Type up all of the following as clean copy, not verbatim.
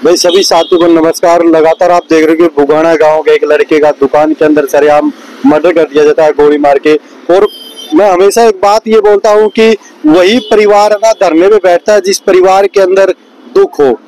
भाई सभी साथियों को नमस्कार। लगातार आप देख रहे हो कि बुगाना गांव के एक लड़के का दुकान के अंदर सरेआम मर्डर कर दिया जाता है गोली मार के। और मैं हमेशा एक बात ये बोलता हूँ कि वही परिवार ना धरने पे बैठता है जिस परिवार के अंदर दुख हो,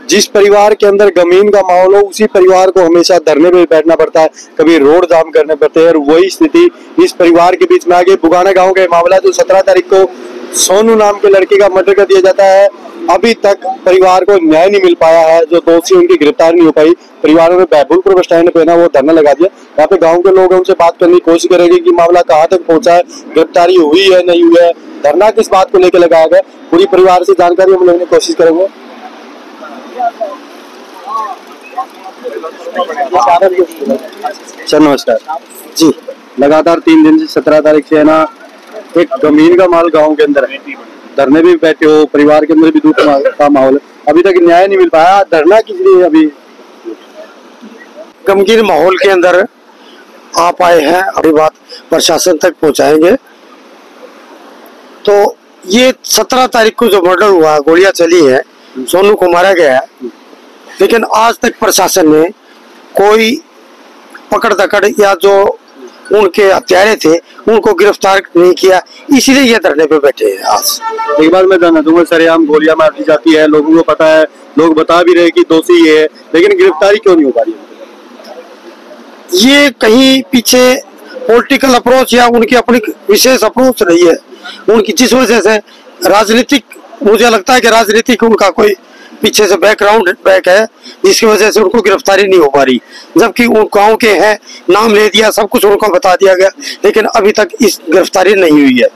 जिस परिवार के अंदर गमीन का माहौल हो, उसी परिवार को हमेशा धरने पे बैठना पड़ता है, कभी रोड जाम करने पड़ते हैं। और वही स्थिति इस परिवार के बीच में आ गई। बुगाना गाँव का मामला जो 17 तारीख को सोनू नाम के लड़के का मर्डर कर दिया जाता है। अभी तक परिवार को न्याय नहीं मिल पाया है, जो दोषी उनकी गिरफ्तार नहीं हो पाई। परिवार ने बैबुलपुर बस स्टैंड पे ना वो धरना लगा दिया। यहाँ पे गांव के लोग उनसे बात करने की कोशिश करेंगे कि मामला कहाँ तक पहुंचा है, गिरफ्तारी हुई है नहीं हुई है, धरना किस बात को लेकर लगाया गया, पूरी परिवार से जानकारी हम लेने की कोशिश करेंगे। सर नमस्कार जी। लगातार 3 दिन से 17 तारीख से है ना एक गमीन का माल गाँव के अंदर है, धरने भी बैठे हो, परिवार के अंदर भी दुख का माहौल है, अभी तक न्याय नहीं मिल पाया। धरना किस लिए? अभी गमगीन माहौल के अंदर आप आए हैं, अभी बात प्रशासन तक पहुंचाएंगे। तो ये 17 तारीख को जो मर्डर हुआ, गोलियां चली है, सोनू को मारा गया है, लेकिन आज तक प्रशासन ने कोई पकड़ दकड़ या जो उनके हत्यारे थे उनको गिरफ्तार नहीं किया, इसीलिए ये धरने पे बैठे हैं। आज एक बार मैं जानना चाहूंगा, सरेआम गोलियां मार दी जाती है, लोगों को पता है, लोग बता भी रहे कि दोषी ये है, लेकिन गिरफ्तारी क्यों नहीं हो पा रही? ये कहीं पीछे पॉलिटिकल अप्रोच या उनकी अपनी विशेष अप्रोच नहीं है उनकी, जिस वजह से राजनीतिक, मुझे लगता है कि राजनीतिक उनका कोई पीछे से बैकग्राउंड बैक है, जिसकी वजह से उनको गिरफ्तारी नहीं हो पा रही। जबकि उन गाँव के हैं, नाम ले दिया, सब कुछ उनको बता दिया गया, लेकिन अभी तक इस गिरफ्तारी नहीं हुई है।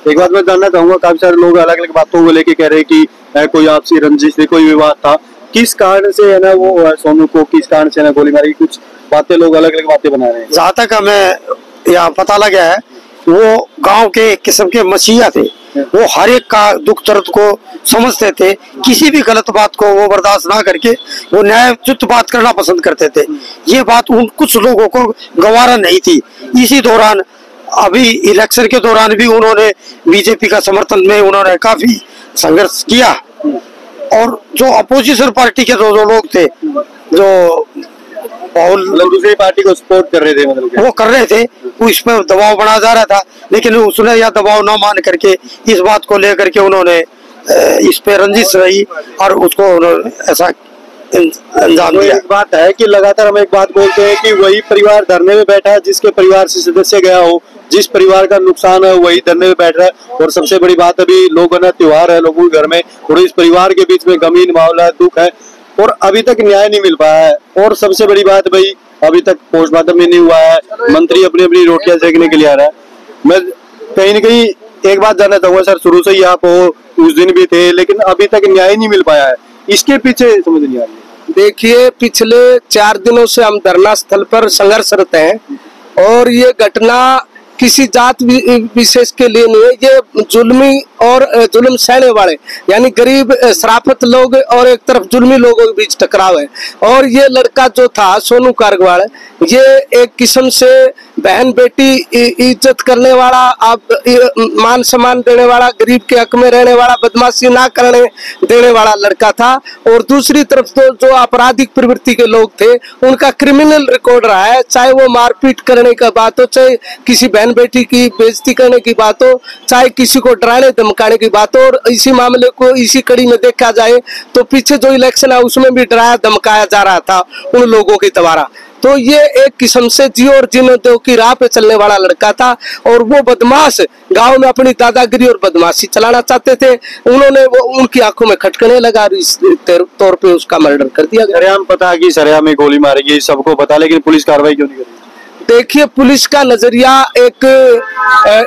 एक बात मैं जानना चाहूंगा, काफी सारे लोग अलग अलग बातों को लेके कह रहे हैं कि कोई आपसी रंजिश से कोई विवाद था, किस कारण से है ना वो सोनू को किस कारण से ना गोली मारी, कुछ बातें लोग अलग अलग बातें बना रहे हैं। जहाँ तक हमें यहाँ पता लगा है, वो गांव के एक किस्म के मसीहा थे, वो हर एक का दुख दर्द को समझते थे, किसी भी गलत बात को वो बर्दाश्त ना करके वो न्यायोचित बात करना पसंद करते थे। ये बात उन कुछ लोगों को गवारा नहीं थी। इसी दौरान अभी इलेक्शन के दौरान भी उन्होंने बीजेपी का समर्थन में उन्होंने काफी संघर्ष किया, और जो अपोजिशन पार्टी के जो लोग थे, जो दूसरी पार्टी को सपोर्ट कर रहे थे, मतलब वो कर रहे थे, वो इस पर दबाव बना जा रहा था, लेकिन उसने यह दबाव न मान करके इस बात को लेकर के उन्होंने इस पे रंजिश रही और उसको उन्होंने ऐसा अंजाम दिया। एक बात है कि लगातार हम एक बात बोलते हैं कि वही परिवार धरने में बैठा है जिसके परिवार से सदस्य गया हो, जिस परिवार का नुकसान है वही धरने में बैठ रहा है। और सबसे बड़ी बात, अभी लोगों ने त्योहार है लोगों के घर में, और इस परिवार के बीच में गमीन माहौल है, दुख है, और अभी तक न्याय नहीं मिल पाया है। और सबसे बड़ी बात भाई, अभी तक पोस्टमार्टम भी नहीं हुआ है, मंत्री अपनी अपनी रोटियां सेकने के लिए आ रहा है। मैं कहीं न कहीं एक बात जानना चाहूंगा सर, शुरू से ही आप उस दिन भी थे, लेकिन अभी तक न्याय नहीं मिल पाया है, इसके पीछे समझ नहीं आ रही। देखिए, पिछले 4 दिनों से हम धरना स्थल पर संघर्षरत हैं, और ये घटना किसी जात विशेष के लिए नहीं है, ये जुल्मी और जुल्म सहने वाले यानी गरीब शराफत लोग और एक तरफ जुल्मी लोगों के बीच टकराव है। और ये लड़का जो था सोनू कारगवाड़, ये एक किस्म से बहन बेटी इज्जत करने वाला, आप मान सम्मान देने वाला, गरीब के हक में रहने वाला, बदमाशी ना करने देने वाला लड़का था। और दूसरी तरफ तो जो आपराधिक प्रवृत्ति के लोग थे उनका क्रिमिनल रिकॉर्ड रहा है, चाहे वो मारपीट करने का बात हो, चाहे किसी बहन बेटी की बेइज्जती करने की बात हो, चाहे किसी को डराने धमकाने की बात हो। और इसी मामले को इसी कड़ी में देखा जाए तो पीछे जो इलेक्शन है उसमें भी डराया धमकाया जा रहा था उन लोगों के द्वारा। तो ये एक किस्म से जियो और जिन दो की राह पे चलने वाला लड़का था, और वो बदमाश गांव में अपनी दादागिरी और बदमाशी चलाना चाहते थे। उन्होंने वो उनकी आंखों में खटकने लगा, इस तौर पे उसका मर्डर कर दिया गया। सरेआम पता कि सरेआम में गोली मारेगी, सबको पता, लेकिन पुलिस कार्रवाई क्यों नहीं कर रही? देखिए, पुलिस का नजरिया एक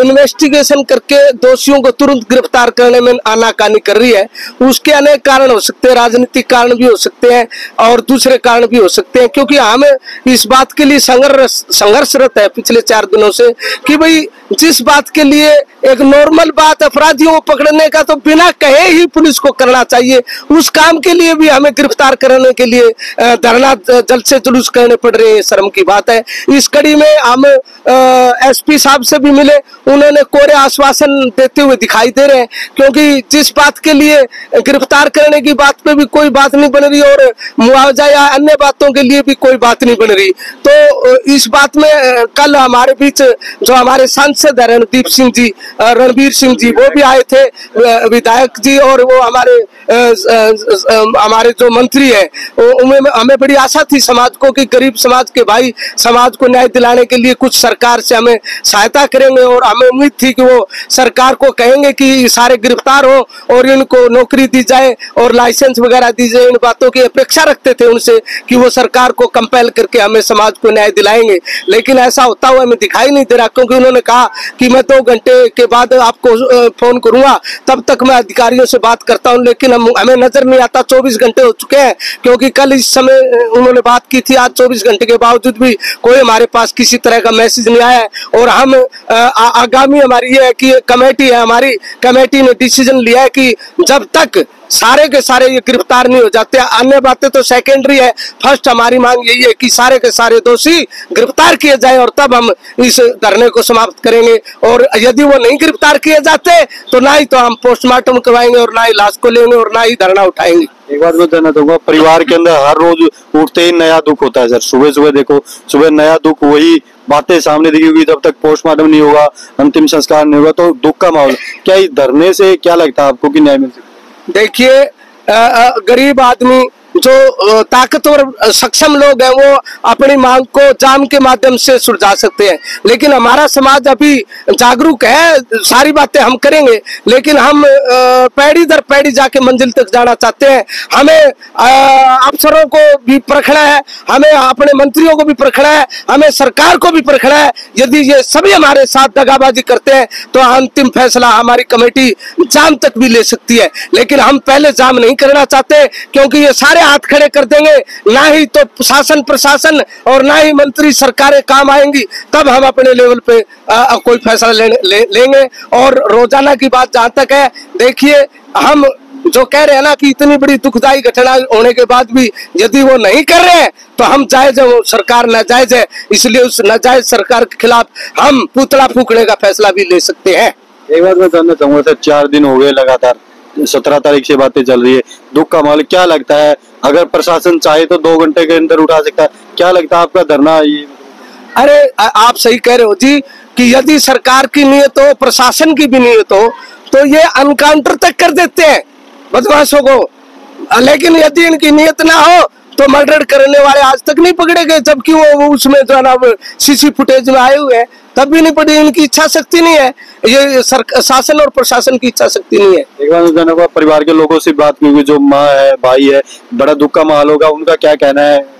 इन्वेस्टिगेशन करके दोषियों को तुरंत गिरफ्तार करने में आनाकानी कर रही है। उसके अनेक कारण हो सकते हैं, राजनीतिक कारण भी हो सकते हैं और दूसरे कारण भी हो सकते हैं, क्योंकि हम इस बात के लिए संघर्षरत है पिछले 4 दिनों से कि भाई जिस बात के लिए एक नॉर्मल बात अपराधियों को पकड़ने का तो बिना कहे ही पुलिस को करना चाहिए, उस काम के लिए भी हमें गिरफ्तार करने के लिए धरना जल्द से जुलूस करने पड़ रहे हैं। शर्म की बात है। इस कड़ी में हम एसपी साहब से भी मिले, उन्होंने कोरे आश्वासन देते हुए दिखाई दे रहे हैं, क्योंकि जिस बात के लिए गिरफ्तार करने की बात पे भी कोई बात नहीं बन रही और मुआवजा या अन्य बातों के लिए भी कोई बात नहीं बन रही। तो इस बात में कल हमारे बीच जो हमारे सांसद है रणबीर सिंह जी वो भी आए थे, विधायक जी, और वो हमारे जो मंत्री है, हमें बड़ी आशा थी समाज को कि गरीब समाज के भाई समाज को न्याय दिलाने के लिए कुछ सरकार से हमें सहायता करेंगे, और हमें उम्मीद थी कि वो सरकार को कहेंगे कि सारे गिरफ्तार हो और इनको नौकरी दी जाए और लाइसेंस वगैरह दी जाए। इन बातों की अपेक्षा रखते थे उनसे कि वो सरकार को कंपेल करके हमें समाज को न्याय दिलाएंगे, लेकिन ऐसा होता हुआ हमें दिखाई नहीं दे रहा, क्योंकि उन्होंने कहा कि मैं 2 घंटे के बाद आपको फोन करूंगा, तब तक मैं अधिकारियों से बात करता हूं, लेकिन हमें नजर नहीं आता। 24 घंटे हो चुके हैं, क्योंकि कल इस समय उन्होंने बात की थी, आज 24 घंटे के बावजूद भी कोई हमारे पास किसी तरह का मैसेज नहीं आया है। और हम आगामी हमारी ये है कि कमेटी है, हमारी कमेटी ने डिसीजन लिया है कि जब तक सारे के सारे ये गिरफ्तार नहीं हो जाते, अन्य बातें तो सेकेंडरी है, फर्स्ट हमारी मांग यही है कि सारे के सारे दोषी गिरफ्तार किए जाए, और तब हम इस धरने को समाप्त करेंगे। और यदि वो नहीं गिरफ्तार किए जाते तो ना ही तो हम पोस्टमार्टम करवाएंगे और ना ही लाश को लेंगे और ना ही धरना उठाएंगे। एक बात मैं जानना चाहूंगा, परिवार के अंदर हर रोज उठते ही नया दुख होता है सर। सुबह सुबह देखो, सुबह नया दुख, वही बातें सामने दिखेगी, जब तक पोस्टमार्टम नहीं होगा, अंतिम संस्कार नहीं होगा, तो दुख का माहौल। क्या इस धरने से क्या लगता है आपको कि न्याय मिल सकता है? देखिए, गरीब आदमी जो ताकतवर सक्षम लोग हैं वो अपनी मांग को जाम के माध्यम से सुलझा सकते हैं, लेकिन हमारा समाज अभी जागरूक है, सारी बातें हम करेंगे, लेकिन हम पैड़ी दर पैड़ी जाके मंजिल तक जाना चाहते हैं। हमें अफसरों को भी परखना है, हमें अपने मंत्रियों को भी परखना है, हमें सरकार को भी परखना है। यदि ये सभी हमारे साथ दगाबाजी करते हैं तो अंतिम फैसला हमारी कमेटी जाम तक भी ले सकती है, लेकिन हम पहले जाम नहीं करना चाहते, क्योंकि ये सारे हाथ खड़े कर देंगे, ना ही तो शासन प्रशासन और ना ही मंत्री सरकारें काम आएंगी, तब हम अपने लेवल पे कोई फैसला लेंगे। और रोजाना की बात जहां तक है, देखिए, हम जो कह रहे हैं ना कि इतनी बड़ी दुखदायी घटना होने के बाद भी यदि वो नहीं कर रहे हैं तो हम जायज है, वो सरकार नाजायज है, इसलिए उस नाजायज सरकार के खिलाफ हम पुतला फूकने का फैसला भी ले सकते हैं। एक बात मैं जानना चाहूंगा सर, 4 दिन हो गए लगातार, 17 तारीख से बातें चल रही है, दुख का माहौल। क्या लगता है, अगर प्रशासन चाहे तो 2 घंटे के अंदर उठा सकता है, क्या लगता है आपका धरना ये? अरे आप सही कह रहे हो जी कि यदि सरकार की नीयत हो, प्रशासन की भी नीयत हो, तो ये अनकाउंटर तक कर देते हैं बदमाशों को, लेकिन यदि इनकी नीयत ना हो तो मर्डर करने वाले आज तक नहीं पकड़े गए, जबकि वो उसमें जो है ना सीसी फुटेज में आए हुए हैं, तब भी नहीं पड़ी। इनकी इच्छा शक्ति नहीं है, ये शासन और प्रशासन की इच्छा शक्ति नहीं है। एक बार परिवार के लोगों से बात की, जो माँ है, भाई है, बड़ा दुख का माहौल होगा, उनका क्या कहना है?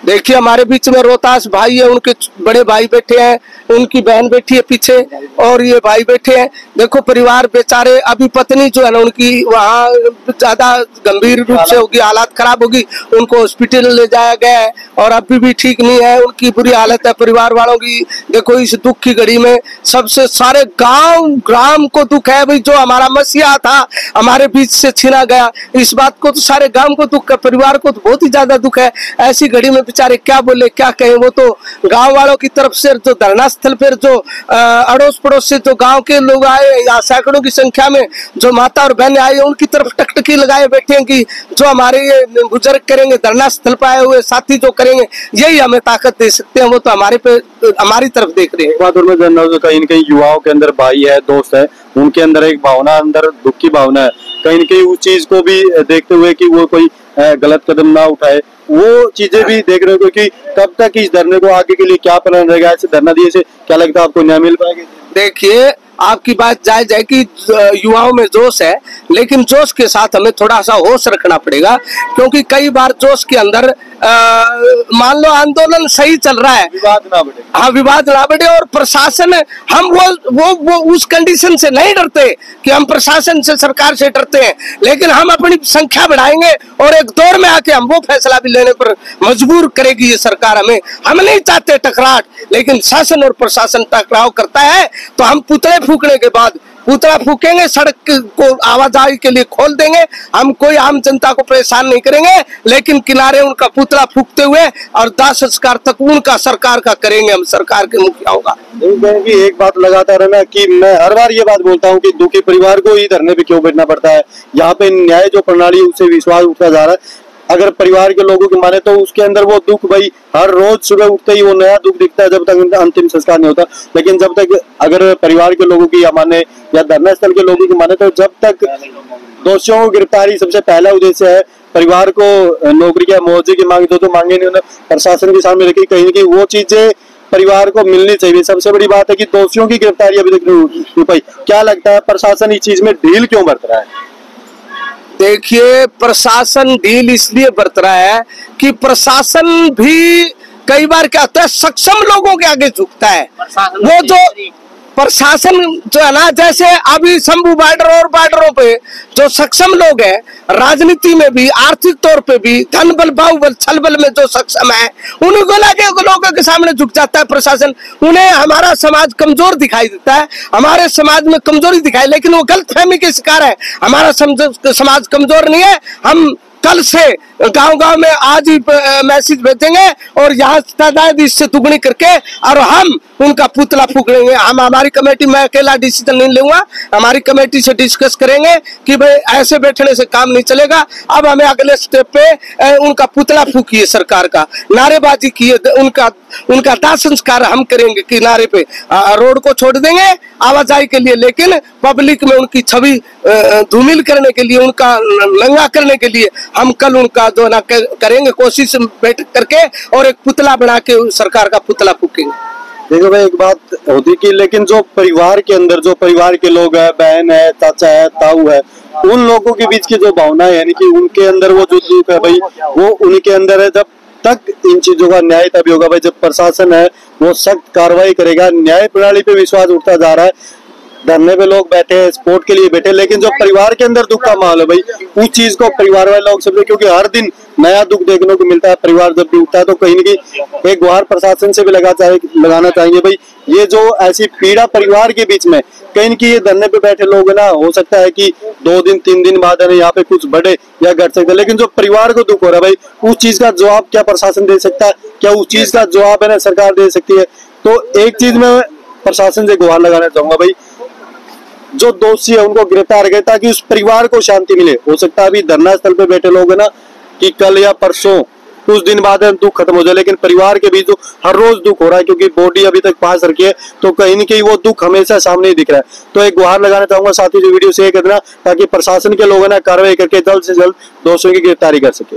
देखिए, हमारे बीच में रोहतास भाई है, उनके बड़े भाई बैठे हैं, उनकी बहन बैठी है पीछे, और ये भाई बैठे हैं। देखो, परिवार बेचारे, अभी पत्नी जो है ना उनकी वहाँ ज्यादा गंभीर रूप से होगी, हालात खराब होगी, उनको हॉस्पिटल ले जाया गया है और अभी भी ठीक नहीं है, उनकी बुरी हालत है परिवार वालों की। देखो, इस दुख की घड़ी में सबसे सारे ग्राम को दुख है भाई, जो हमारा मसीहा था हमारे बीच से छीना गया, इस बात को तो सारे गांव को दुख है, परिवार को तो बहुत ही ज्यादा दुख है। ऐसी घड़ी में बेचारे क्या बोले क्या कहें। वो तो गांव वालों की तरफ से जो धरना स्थल पर जो अड़ोस पड़ोस से जो गांव के लोग आए, या सैकड़ों की संख्या में जो माता और बहनें आई, उनकी तरफ टकटकी लगाए बैठे हैं कि जो हमारे ये बुजुर्ग करेंगे, धरना स्थल पर आए हुए साथी जो करेंगे, यही हमें ताकत दे सकते हैं। वो तो हमारी तरफ देख रहे हैं। बात और मैं जानना हूं, कहीं न कहीं युवाओं के अंदर भाई है, दोस्त है, उनके अंदर एक भावना, अंदर दुख की भावना है, कहीं न कहीं उस चीज को भी देखते हुए कि वो कोई गलत कदम ना उठाए, वो चीजें भी देख रहे हो कि कब तक इस धरने को आगे के लिए क्या प्लान रहेगा, ऐसे धरना दिए से क्या लगता है आपको न्याय मिल पाएगा? देखिए, आपकी बात जायज है कि युवाओं में जोश है, लेकिन जोश के साथ हमें थोड़ा सा होश रखना पड़ेगा, क्योंकि कई बार जोश के अंदर मान लो आंदोलन सही चल रहा है, विवाद ना बढ़े। हाँ, विवाद ना बढ़े। और प्रशासन, हम वो उस कंडीशन से नहीं डरते कि हम प्रशासन से, सरकार से डरते हैं, लेकिन हम अपनी संख्या बढ़ाएंगे और एक दौर में आके हम वो फैसला भी लेने पर मजबूर करेगी ये सरकार हमें। हम नहीं चाहते टकराट, लेकिन शासन और प्रशासन टकराव करता है तो हम पुतले फूकने के बाद पुतला फूकेंगे, सड़क को आवाजाही के लिए खोल देंगे, हम कोई आम जनता को परेशान नहीं करेंगे, लेकिन किनारे उनका पुतला फूकते हुए और दाह संस्कार तक उनका सरकार का करेंगे, हम सरकार के मुखियाओं का। एक बात लगातार है ना कि मैं हर बार ये बात बोलता हूँ कि दुखी परिवार को ही धरने पे क्यों बैठना पड़ता है। यहाँ पे न्याय जो प्रणाली उसे विश्वास उठता जा रहा है। अगर परिवार के लोगों की माने तो उसके अंदर वो दुख, भाई हर रोज सुबह उठते ही वो नया दुख दिखता है जब तक अंतिम संस्कार नहीं होता। लेकिन जब तक अगर परिवार के लोगों की माने या धरना स्थल के लोगों की माने तो जब तक दोषियों को गिरफ्तारी सबसे पहला उद्देश्य है। परिवार को नौकरी या मुआवजे की मांग तो मांगे नहीं, उन्हें प्रशासन के सामने रखी, कहीं ना कहीं वो चीजें परिवार को मिलनी चाहिए। सबसे बड़ी बात है कि दोषियों की गिरफ्तारी अभी तक नहीं हो पाई। क्या लगता है प्रशासन इस चीज में ढील क्यों बरत रहा है? देखिए, प्रशासन ढील इसलिए बरत रहा है कि प्रशासन भी कई बार क्या होता है, सक्षम लोगों के आगे झुकता है। वो जो प्रशासन जो है ना, जैसे अभी शंभू बॉर्डर और बॉर्डरों पे जो सक्षम लोग हैं, राजनीति में भी, आर्थिक तौर पे भी, धन बल, बाहुबल, छल बल में जो सक्षम है, उनको लाके लोगों के सामने झुक जाता है प्रशासन। उन्हें हमारा समाज कमजोर दिखाई देता है, हमारे समाज में कमजोरी दिखाई, लेकिन वो गलतफहमी के शिकार है। हमारा समाज कमजोर नहीं है। हम कल से गांव-गांव में आज ही मैसेज भेजेंगे और यहाँ तादाद इससे दुगनी करके और हम उनका पुतला फूकेंगे। हम, हमारी कमेटी, मैं अकेला डिसीजन नहीं लूंगा, हमारी कमेटी से डिस्कस करेंगे कि भाई ऐसे बैठने से काम नहीं चलेगा। अब हमें अगले स्टेप पे उनका पुतला फूकिए, सरकार का नारेबाजी किए, उनका दाह संस्कार हम करेंगे किनारे पे, रोड को छोड़ देंगे आवाजाही के लिए, लेकिन पब्लिक में उनकी छवि धूमिल करने के लिए, उनका नंगा करने के लिए हम कल उनका जो ना करेंगे कोशिश बैठ करके और एक पुतला बना के सरकार का पुतला फूकेंगे। देखो भाई, एक बात होती कि लेकिन जो परिवार के अंदर, जो परिवार के लोग है, बहन है, चाचा है, ताऊ है, उन लोगों के बीच की जो भावना है, यानी कि उनके अंदर वो जो दुख है भाई, वो उनके अंदर है। जब तक इन चीजों का न्याय तभी होगा भाई जब प्रशासन है वो सख्त कार्रवाई करेगा। न्याय प्रणाली पे विश्वास उठता जा रहा है। धरने पे लोग बैठे हैं, स्पोर्ट के लिए बैठे, लेकिन जो परिवार के अंदर दुख का माहौल है भाई, उस चीज को परिवार वाले लोग समझे, क्योंकि हर दिन नया दुख देखने को मिलता है। परिवार जब भी उठता है तो कहीं न कहीं एक गुहार प्रशासन से भी लगाना चाहेंगे भाई, ये जो ऐसी पीड़ा परिवार के बीच में, कहीं न कहीं ये धरने पे बैठे लोग ना, हो सकता है कि 2 दिन 3 दिन बाद है ना यहाँ पे कुछ बढ़े या घट सकता है, लेकिन जो परिवार को दुख हो रहा है भाई, उस चीज का जवाब क्या प्रशासन दे सकता है? क्या उस चीज का जवाब है ना सरकार दे सकती है? तो एक चीज में प्रशासन से गुहार लगाना चाहूंगा भाई, जो दोषी है उनको गिरफ्तार करें ताकि उस परिवार को शांति मिले। हो सकता है अभी धरना स्थल पे बैठे लोग है ना कि कल या परसों कुछ दिन बाद दुख खत्म हो जाए, लेकिन परिवार के बीच तो हर रोज दुख हो रहा है, क्योंकि बॉडी अभी तक पास रखी है, तो कहीं न कहीं वो दुख हमेशा सामने ही दिख रहा है। तो एक गुहार लगाना चाहूंगा साथ ही जो वीडियो शेयर करना, ताकि प्रशासन के लोग है ना कार्रवाई करके जल्द से जल्द दोषियों की गिरफ्तारी कर सके।